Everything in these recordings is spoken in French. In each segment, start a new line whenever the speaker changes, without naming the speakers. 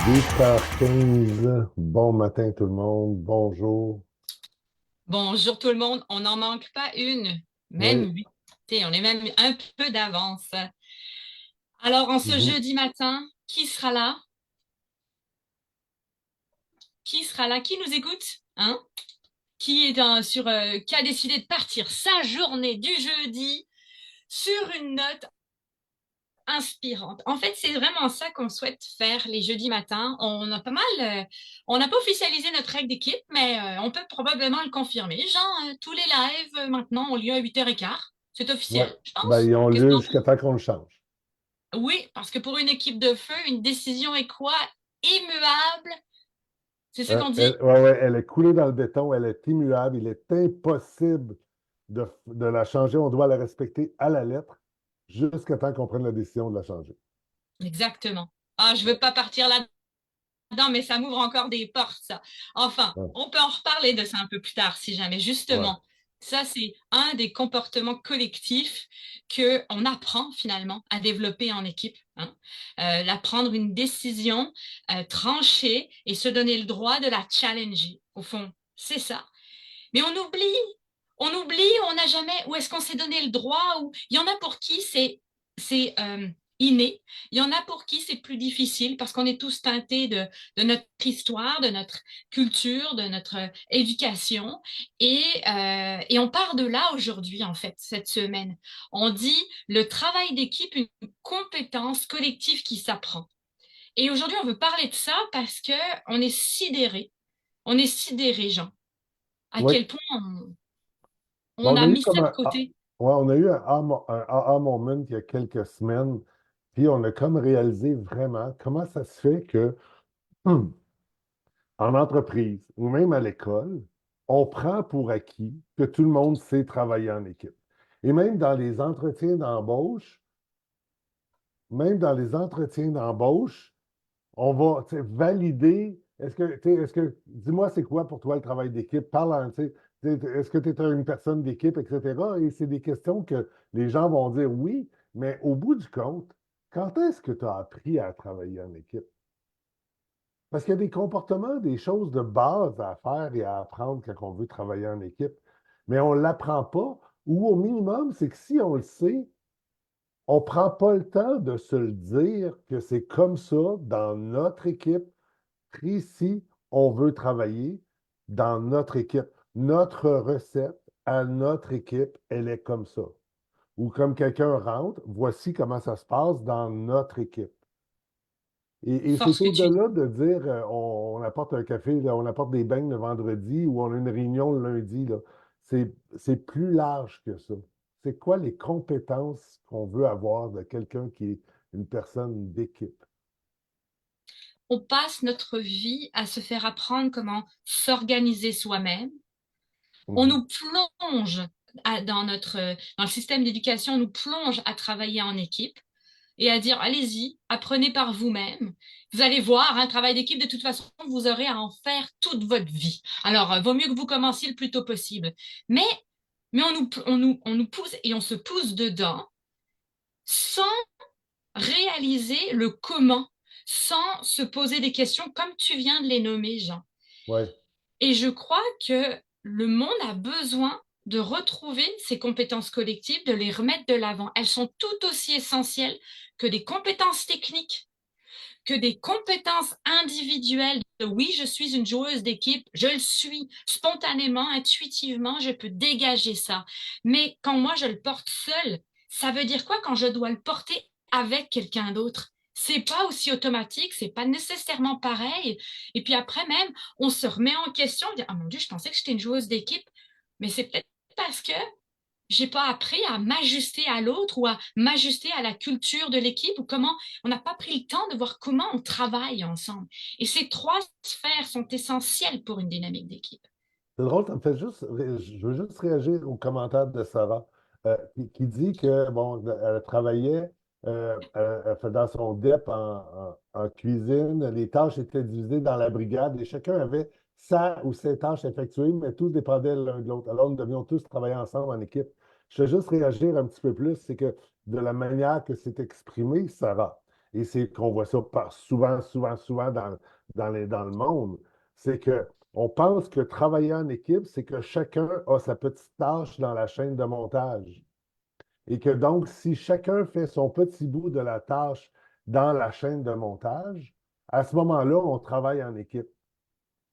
8h15, bon matin tout le monde, bonjour.
Bonjour tout le monde, on n'en manque pas une, même
Oui,
huit. On est même un peu d'avance. Alors, en ce
mhm.
jeudi matin, qui sera là? Qui sera là? Qui nous écoute? Hein? Qui a décidé de partir sa journée du jeudi sur une note inspirante. En fait, c'est vraiment ça qu'on souhaite faire les jeudis matins. On n'a pas officialisé notre règle d'équipe, mais on peut probablement le confirmer. Genre, tous les lives maintenant ont lieu à 8h15. C'est
Ouais.
officiel, je
Ben,
pense.
ils ont
Qu'est-ce
lieu
que
jusqu'à temps qu'on le change.
Oui, parce que pour une équipe de feu, une décision est quoi? Immuable. C'est ce qu'on dit?
Ouais, ouais, elle est coulée dans le béton, elle est immuable, il est impossible de la changer, on doit la respecter à la lettre jusqu'à temps qu'on prenne la décision de la changer.
Exactement. Ah, je veux
Ouais,
pas partir là-dedans, mais ça m'ouvre encore des portes, ça. Enfin,
ouais,
on peut en reparler de ça un peu plus tard, si jamais.
ouais.
Justement, ça, c'est un des comportements collectifs que on apprend finalement à développer en équipe. Hein. Prendre une décision, trancher et se donner le droit de la challenger. Au fond, c'est ça. Mais on n'a jamais, où est-ce qu'on s'est donné le droit, ou il y en a pour qui c'est inné, il y en a pour qui c'est plus difficile parce qu'on est tous teintés de notre histoire, de notre culture, de notre éducation, et on part de là aujourd'hui, en fait, cette semaine. On dit le travail d'équipe, une compétence collective qui s'apprend. Et aujourd'hui, on veut parler de ça parce que on est sidéré, Jean, à
Oui.
quel point
Ben,
on
on
a
a eu
mis
comme
ça de
un,
côté.
ouais, on a eu un aha moment il y a quelques semaines, puis on a comme réalisé vraiment comment ça se fait que en entreprise ou même à l'école, on prend pour acquis que tout le monde sait travailler en équipe. Et même dans les entretiens d'embauche, on va valider. Dis-moi, c'est quoi pour toi le travail d'équipe? Est-ce que tu es une personne d'équipe, etc. Et c'est des questions que les gens vont dire oui, mais au bout du compte, quand est-ce que tu as appris à travailler en équipe? Parce qu'il y a des comportements, des choses de base à faire et à apprendre quand on veut travailler en équipe. Mais on ne l'apprend pas, ou au minimum, c'est que si on le sait, on ne prend pas le temps de se le dire que c'est comme ça dans notre équipe, précis, on veut travailler dans notre équipe. Notre recette à notre équipe, elle est comme ça. Ou comme quelqu'un rentre, voici comment ça se passe dans notre équipe. Et
Fort
c'est
ce que tu dis.
au-delà de dire on apporte un café, là, on apporte des beignes le vendredi ou on a une réunion le lundi. Là. C'est plus large que ça. C'est quoi les compétences qu'on veut avoir de quelqu'un qui est une personne d'équipe?
On passe notre vie à se faire apprendre comment s'organiser soi-même. On
Mhm.
nous plonge dans le système d'éducation, on nous plonge à travailler en équipe et à dire, allez-y, apprenez par vous-même. Vous allez voir, un travail d'équipe, de toute façon, vous aurez à en faire toute votre vie. Alors, vaut mieux que vous commenciez le plus tôt possible. Mais, mais on nous pousse et on se pousse dedans sans réaliser le comment, sans se poser des questions comme tu viens de les nommer, Jean.
Ouais.
Et je crois que le monde a besoin de retrouver ces compétences collectives, de les remettre de l'avant. Elles sont tout aussi essentielles que des compétences techniques, que des compétences individuelles. Oui, je suis une joueuse d'équipe, je le suis spontanément, intuitivement, je peux dégager ça. Mais quand moi je le porte seul, ça veut dire quoi quand je dois le porter avec quelqu'un d'autre? C'est pas aussi automatique, c'est pas nécessairement pareil. Et puis après même, on se remet en question, on dit, ah mon Dieu, je pensais que j'étais une joueuse d'équipe, mais c'est peut-être parce que j'ai pas appris à m'ajuster à l'autre ou à m'ajuster à la culture de l'équipe ou comment on n'a pas pris le temps de voir comment on travaille ensemble. Et ces trois sphères sont essentielles pour une dynamique d'équipe.
C'est drôle, ça me fait juste, je veux juste réagir au commentaire de Sarah, qui dit que, bon, elle travaillait elle fait dans son DEP en cuisine, les tâches étaient divisées dans la brigade et chacun avait sa ou ses tâches effectuées, mais tous dépendaient l'un de l'autre. Alors, nous devions tous travailler ensemble en équipe. Je veux juste réagir un petit peu plus, c'est que de la manière que c'est exprimé, Sarah. et c'est qu'on voit ça souvent, souvent, souvent dans le monde, c'est que on pense que travailler en équipe, c'est que chacun a sa petite tâche dans la chaîne de montage. Et que donc, si chacun fait son petit bout de la tâche dans la chaîne de montage, à ce moment-là, on travaille en équipe.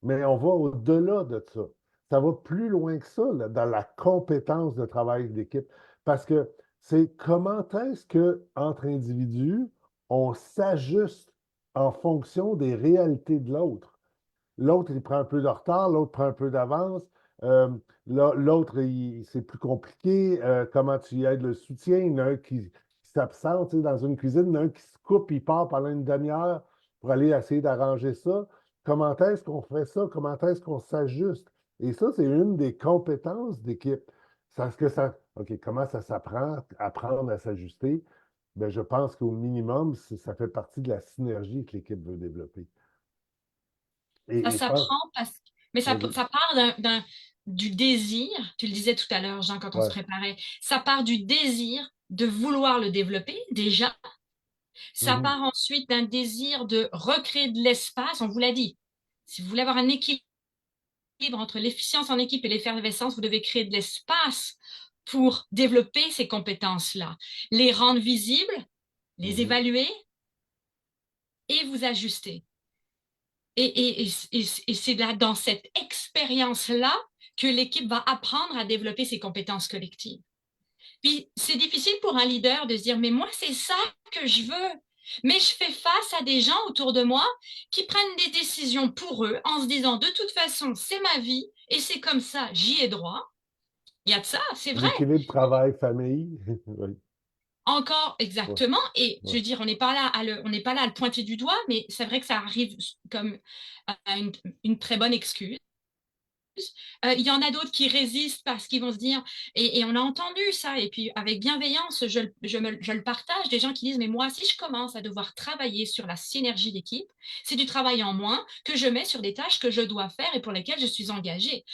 Mais on va au-delà de ça. Ça va plus loin que ça, là, dans la compétence de travail d'équipe. Parce que c'est comment est-ce que, entre individus, on s'ajuste en fonction des réalités de l'autre. L'autre, il prend un peu de retard, l'autre prend un peu d'avance. Euh, L'autre, c'est plus compliqué. Comment tu y aides le soutien? Il y en a un qui s'absente, tu sais, dans une cuisine, il y en a un qui se coupe, il part pendant une demi-heure pour aller essayer d'arranger ça. Comment est-ce qu'on fait ça? Comment est-ce qu'on s'ajuste? Et ça, c'est une des compétences d'équipe. OK, comment ça s'apprend, apprendre à s'ajuster? Ben, je pense qu'au minimum, ça fait partie de la synergie que l'équipe veut développer.
Ça
Et je pense,
s'apprend mais
vas-y.
ça part du désir, tu le disais tout à l'heure, Jean, quand on se
Ouais.
préparait, ça part du désir de vouloir le développer, déjà. Ça
Mhm.
part ensuite d'un désir de recréer de l'espace, on vous l'a dit. Si vous voulez avoir un équilibre entre l'efficience en équipe et l'effervescence, vous devez créer de l'espace pour développer ces compétences-là, les rendre visibles, les
Mhm.
évaluer et vous ajuster. Et c'est là, dans cette expérience-là que l'équipe va apprendre à développer ses compétences collectives. Puis c'est difficile pour un leader de se dire, mais moi, c'est ça que je veux. Mais je fais face à des gens autour de moi qui prennent des décisions pour eux en se disant, de toute façon, c'est ma vie et c'est comme ça, j'y ai droit. Il y a de ça, c'est vrai.
L'équilibre travail-famille. Oui,
Encore
ouais,
exactement. Et je
ouais.
veux dire, on n'est pas là à le pointer du doigt, mais c'est vrai que ça arrive comme une très bonne excuse. Il y en a d'autres qui résistent parce qu'ils vont se dire, et on a entendu ça, et puis avec bienveillance, je le partage, des gens qui disent, mais moi, si je commence à devoir travailler sur la synergie d'équipe, c'est du travail en moins que je mets sur des tâches que je dois faire et pour lesquelles je suis engagée.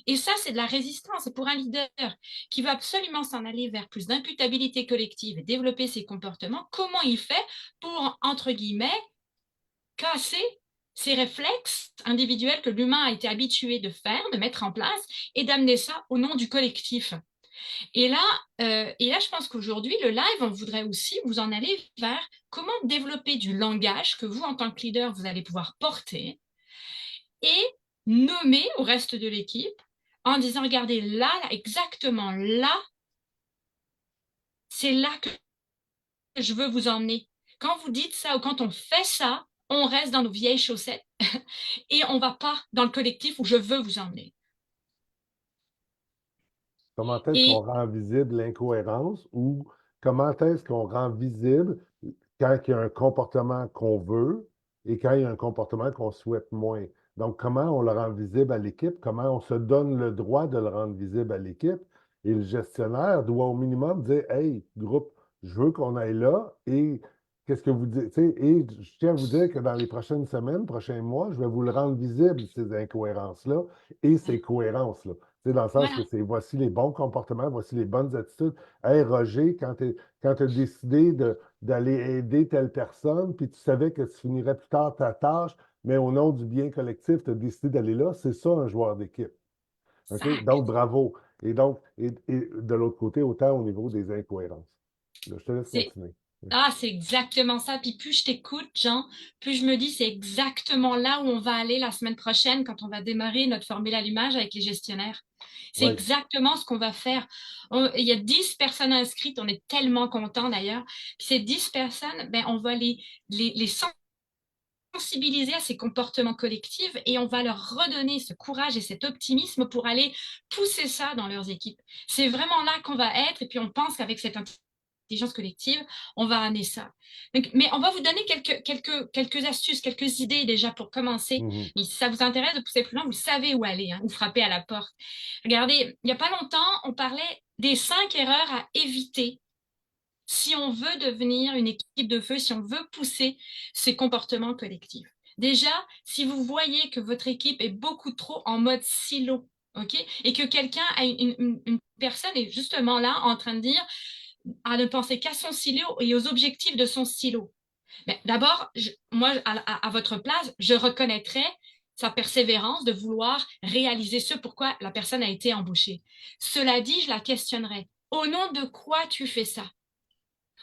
Et ça, c'est de la résistance. Et pour un leader qui veut absolument s'en aller vers plus d'imputabilité collective et développer ses comportements, comment il fait pour, entre guillemets, casser ces réflexes individuels que l'humain a été habitué de faire, de mettre en place, et d'amener ça au nom du collectif. Et là, je pense qu'aujourd'hui, le live, on voudrait aussi vous en aller vers comment développer du langage que vous, en tant que leader, vous allez pouvoir porter et nommer au reste de l'équipe en disant, regardez, là, exactement là, c'est là que je veux vous emmener. Quand vous dites ça ou quand on fait ça, on reste dans nos vieilles chaussettes et on ne va pas dans le collectif où je veux vous emmener.
Comment est-ce qu'on
Et
rend visible l'incohérence ou comment est-ce qu'on rend visible quand il y a un comportement qu'on veut et quand il y a un comportement qu'on souhaite moins? Donc, comment on le rend visible à l'équipe? Comment on se donne le droit de le rendre visible à l'équipe? Et le gestionnaire doit au minimum dire, Hey, groupe, je veux qu'on aille là et qu'est-ce que vous dites? Tu sais, et je tiens à vous dire que dans les prochaines semaines, prochains mois, je vais vous le rendre visible, ces incohérences-là et ces cohérences-là. Tu sais, dans le sens que
voilà,
c'est voici les bons comportements, voici les bonnes attitudes. Hey, Roger, quand tu as décidé d'aller aider telle personne, puis tu savais que tu finirais plus tard ta tâche, mais au nom du bien collectif, tu as décidé d'aller là, c'est ça un joueur d'équipe. OK? Donc,
exact.
bravo. Et donc, et de l'autre côté, autant au niveau des incohérences. Là, je te laisse
C'est
continuer.
c'est exactement ça. Puis plus je t'écoute, Jean, plus je me dis c'est exactement là où on va aller la semaine prochaine quand on va démarrer notre formule à l'image avec les gestionnaires. C'est
Oui.
exactement ce qu'on va faire. Il y a 10 personnes inscrites, on est tellement contents d'ailleurs. Puis ces 10 personnes, ben, on va les sensibiliser à ces comportements collectifs et on va leur redonner ce courage et cet optimisme pour aller pousser ça dans leurs équipes. C'est vraiment là qu'on va être et puis on pense qu'avec cette intelligence collective, on va amener ça. Donc, mais on va vous donner quelques astuces, quelques idées déjà pour commencer.
Mhm.
Mais si ça vous intéresse de pousser plus loin, vous savez où aller, hein, où frapper à la porte. Regardez, il n'y a pas longtemps, on parlait des 5 erreurs à éviter si on veut devenir une équipe de feu, si on veut pousser ces comportements collectifs. Déjà, si vous voyez que votre équipe est beaucoup trop en mode silo, ok, et que quelqu'un a une personne est justement là en train de dire à ne penser qu'à son silo et aux objectifs de son silo. Mais d'abord, moi, à votre place, je reconnaîtrais sa persévérance de vouloir réaliser ce pourquoi la personne a été embauchée. Cela dit, je la questionnerais. Au nom de quoi tu fais ça?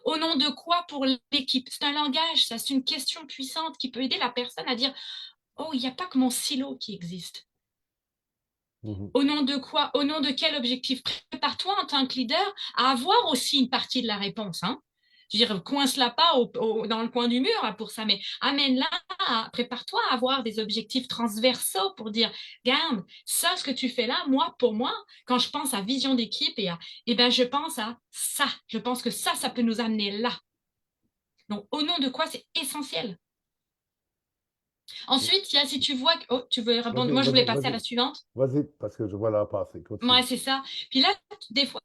Au nom de quoi pour l'équipe? C'est un langage, ça, c'est une question puissante qui peut aider la personne à dire, oh, il n'y a pas que mon silo qui existe.
Mhm.
Au nom de quoi? Au nom de quel objectif? Prépare-toi en tant que leader à avoir aussi une partie de la réponse. Hein? Je veux dire, coince-la pas dans le coin du mur là, pour ça, mais amène-la, prépare-toi à avoir des objectifs transversaux pour dire, regarde, ça, ce que tu fais là, moi, pour moi, quand je pense à vision d'équipe et ben, je pense à ça. Je pense que ça peut nous amener là. Donc, au nom de quoi, c'est essentiel. Ensuite, il y a, si tu vois, oh, tu veux répondre,
Vas-y,
moi, je voulais
vas-y,
passer à la
vas-y.
suivante.
Vas-y, parce que je vois l'heure passer.
Moi,
Continue.
c'est ça. Puis là, des fois,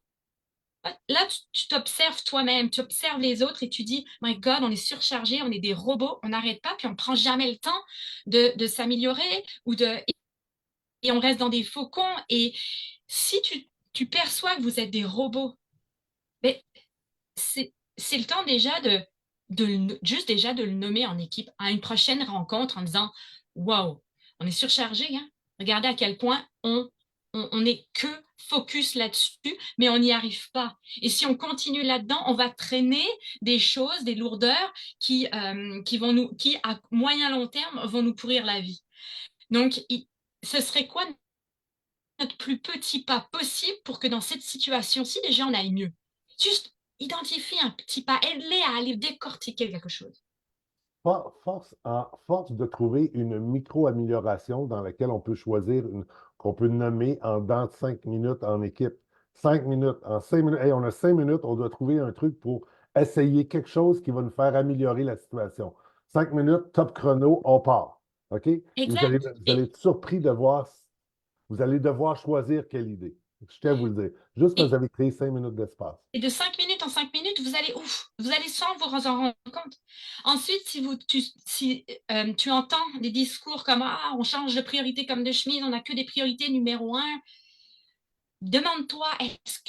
là, tu t'observes toi-même, tu observes les autres et tu dis, My God, on est surchargé, on est des robots, on n'arrête pas, puis on ne prend jamais le temps de s'améliorer et on reste dans des faucons. Et si tu perçois que vous êtes des robots, ben, c'est le temps déjà juste déjà de le nommer en équipe à une prochaine rencontre en disant, wow, on est surchargé, hein? Regardez à quel point on est que focus là-dessus, mais on n'y arrive pas. Et si on continue là-dedans, on va traîner des choses, des lourdeurs qui à moyen long terme vont nous pourrir la vie. Donc, ce serait quoi notre plus petit pas possible pour que dans cette situation-ci, déjà, on aille mieux? Juste identifie un petit pas, aide-les à aller décortiquer quelque chose.
Force de trouver une micro-amélioration dans laquelle on peut choisir, qu'on peut nommer en dans de 5 minutes en équipe. 5 minutes, en 5 minutes. Hey, on a 5 minutes, on doit trouver un truc pour essayer quelque chose qui va nous faire améliorer la situation. 5 minutes, top chrono, on part. OK?
Exact.
Vous allez être surpris de voir, vous allez devoir choisir quelle idée. Je tiens à vous le dire. Juste parce que
Et,
vous avez créé 5 minutes d'espace.
et de 5 minutes en 5 minutes, vous allez ouf, vous allez sans vous en rendre compte. Ensuite, si tu entends des discours comme ah, on change de priorité comme de chemise, on n'a que des priorités numéro un, demande-toi est-ce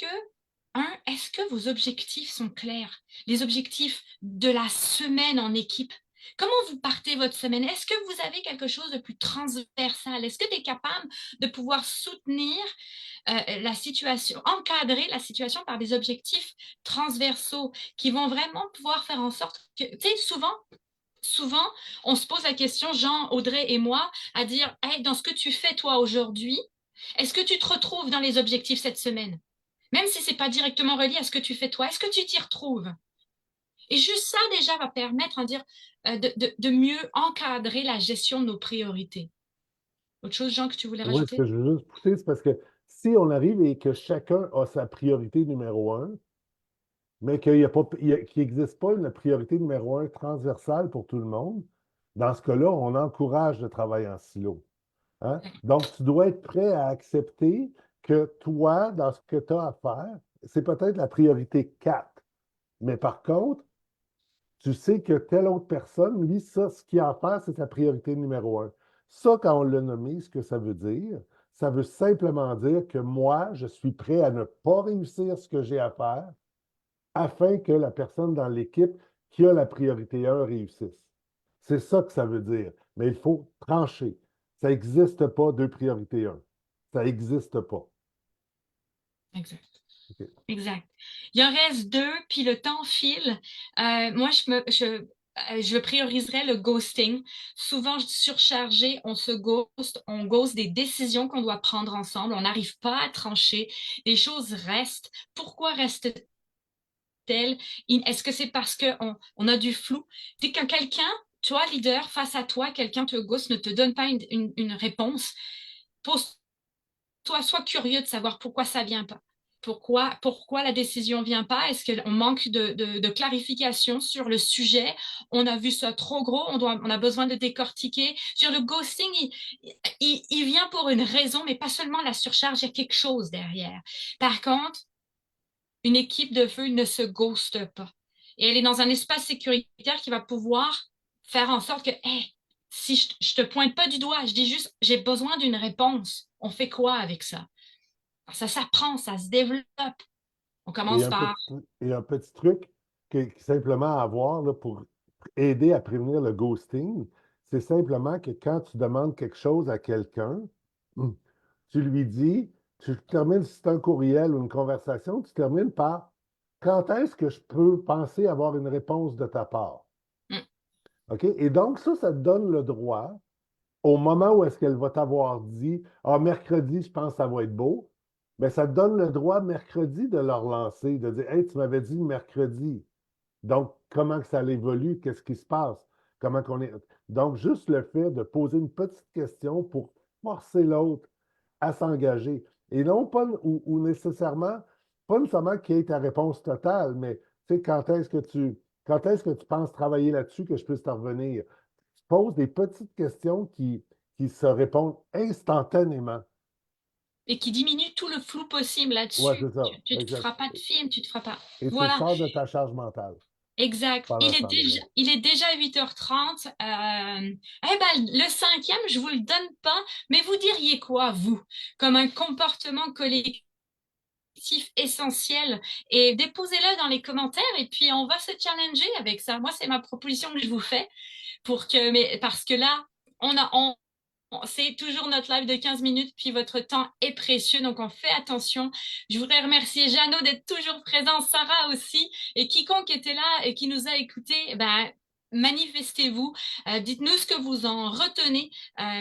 que vos objectifs sont clairs? Les objectifs de la semaine en équipe. Comment vous partez votre semaine? Est-ce que vous avez quelque chose de plus transversal? Est-ce que tu es capable de pouvoir soutenir la situation, encadrer la situation par des objectifs transversaux qui vont vraiment pouvoir faire en sorte que, tu sais, souvent, on se pose la question, Jean, Audrey et moi, à dire, hey, dans ce que tu fais toi aujourd'hui, est-ce que tu te retrouves dans les objectifs cette semaine? Même si ce n'est pas directement relié à ce que tu fais toi, est-ce que tu t'y retrouves? Et juste ça, déjà, va permettre de mieux encadrer la gestion de nos priorités. Autre chose, Jean, que tu voulais
Oui, ce que
rajouter?
je veux juste pousser, c'est parce que si on arrive et que chacun a sa priorité numéro un, mais qu'il n'existe pas une priorité numéro un transversale pour tout le monde, dans ce cas-là, on encourage le travail en silo. Hein? Donc, tu dois être prêt à accepter que toi, dans ce que tu as à faire, c'est peut-être la priorité 4. Mais par contre, tu sais que telle autre personne, lui, ça, ce qu'il a à faire, c'est sa priorité numéro un. Ça, quand on l'a nommé, ce que ça veut simplement dire que moi, je suis prêt à ne pas réussir ce que j'ai à faire afin que la personne dans l'équipe qui a la priorité un réussisse. C'est ça que ça veut dire. Mais il faut trancher. Ça n'existe pas deux priorités un. Ça n'existe pas.
Exact.
OK.
Exact. Il en reste deux, puis le temps file. Moi, je prioriserais le ghosting. Souvent surchargé, on ghost des décisions qu'on doit prendre ensemble. On n'arrive pas à trancher. Les choses restent. Pourquoi restent-elles? Est-ce que c'est parce qu'on a du flou? Dès que quelqu'un, toi, leader, face à toi, quelqu'un te ghost, ne te donne pas une réponse, pose-toi, sois curieux de savoir pourquoi ça vient pas. Pourquoi la décision vient pas? Est-ce qu'on manque de clarification sur le sujet? On a vu ça trop gros, on a besoin de décortiquer. Sur le ghosting, il vient pour une raison, mais pas seulement la surcharge, il y a quelque chose derrière. Par contre, une équipe de feu ne se ghoste pas. Et elle est dans un espace sécuritaire qui va pouvoir faire en sorte que, hey, si je te pointe pas du doigt, je dis juste, j'ai besoin d'une réponse. On fait quoi avec ça? Ça s'apprend, ça se développe. On
Et
commence
un
par
petit, et un petit truc simplement à avoir là, pour aider à prévenir le ghosting, c'est simplement que quand tu demandes quelque chose à quelqu'un, tu lui dis, tu termines, si c'est un courriel ou une conversation, tu termines par quand est-ce que je peux penser avoir une réponse de ta part?
Mm.
OK? Et donc, ça te donne le droit, au moment où est-ce qu'elle va t'avoir dit, ah, mercredi, je pense que ça va être beau, bien, ça te donne le droit mercredi de leur lancer, de dire, hey, tu m'avais dit mercredi. Donc, comment que ça évolue? Qu'est-ce qui se passe? Comment qu'on est. Donc, juste le fait de poser une petite question pour forcer l'autre à s'engager. Et non pas ou nécessairement, pas nécessairement qu'il y ait ta réponse totale, mais tu sais, quand est-ce que tu penses travailler là-dessus que je puisse te revenir? Tu poses des petites questions qui se répondent instantanément.
Et qui diminue tout le flou possible
Ouais,
là-dessus.
c'est ça.
Tu te
Exact.
feras pas de film, tu te feras pas.
Et tu le
Voilà,
sors de ta charge mentale
exact.
pendant ce temps-là.
Il est déjà 8h30. Eh ben, le cinquième, je vous le donne pas, mais vous diriez quoi, vous, comme un comportement collectif essentiel? Et déposez-le dans les commentaires et puis on va se challenger avec ça. Moi, c'est ma proposition que je vous fais mais parce que là, c'est toujours notre live de 15 minutes, puis votre temps est précieux, donc on fait attention. Je voudrais remercier Jeannot d'être toujours présent, Sarah aussi, et quiconque était là et qui nous a écoutés, ben, manifestez-vous, dites-nous ce que vous en retenez.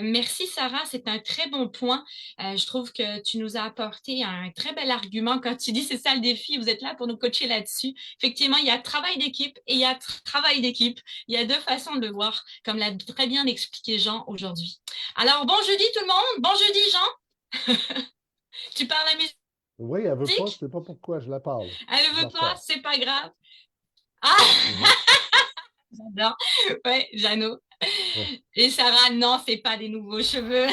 Merci Sarah, c'est un très bon point. Je trouve que tu nous as apporté un très bel argument quand tu dis c'est ça le défi, vous êtes là pour nous coacher là-dessus. Effectivement, il y a travail d'équipe et il y a travail d'équipe. Il y a deux façons de le voir, comme l'a très bien expliqué Jean aujourd'hui. Alors, bon jeudi tout le monde. Bon jeudi, Jean. Tu parles la
Oui, elle veut pas, je
musique?
sais pas pourquoi je la parle.
Elle ne
Je la
veut pas,
repars.
c'est pas grave. Ah,
Mhm.
j'adore. Ouais, Jeannot.
Ouais.
Et Sarah, non, c'est pas des nouveaux cheveux.